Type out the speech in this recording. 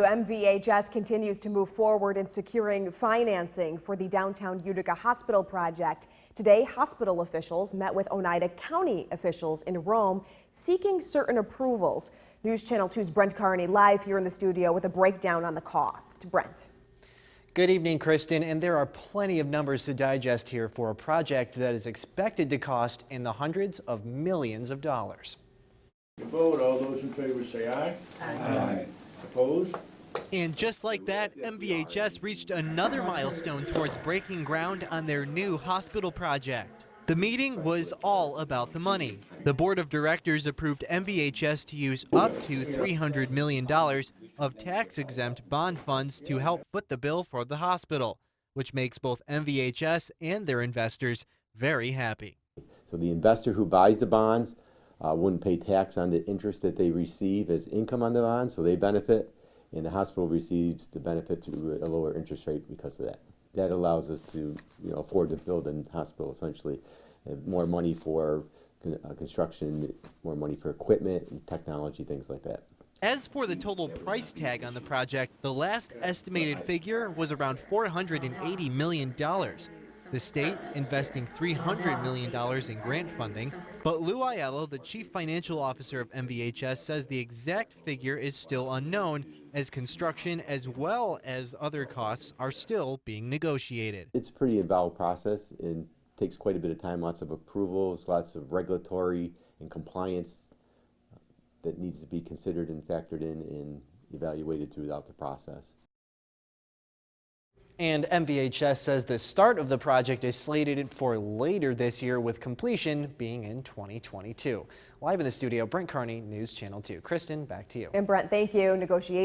MVHS continues to move forward in securing financing for the downtown Utica Hospital project. Today, hospital officials met with Oneida County officials in Rome seeking certain approvals. News Channel 2's Brent Carney live here in the studio with a breakdown on the cost. Brent. Good evening, Kristen, and there are plenty of numbers to digest here for a project that is expected to cost in the hundreds of millions of dollars. Vote. All those in favor say aye. Aye. Opposed? And just like that, MVHS reached another milestone towards breaking ground on their new hospital project. The meeting was all about the money. The board of directors approved MVHS to use up to $300 million of tax-exempt bond funds to help foot the bill for the hospital, which makes both MVHS and their investors very happy. So the investor who buys the bonds wouldn't pay tax on the interest that they receive as income on the bonds, so they benefit, and the hospital receives the benefit to a lower interest rate because of that. That allows us to, afford to build a hospital essentially, and more money for construction, more money for equipment and technology, things like that. As for the total price tag on the project, the last estimated figure was around $480 million. The state investing $300 million in grant funding. But Lou Aiello, the chief financial officer of MVHS, says the exact figure is still unknown as construction as well as other costs are still being negotiated. It's a pretty involved process and takes quite a bit of time, lots of approvals, lots of regulatory and compliance that needs to be considered and factored in and evaluated throughout the process. And MVHS says the start of the project is slated for later this year, with completion being in 2022. Live in the studio, Brent Carney, News Channel 2. Kristen, back to you. And Brent, thank you. Negotiations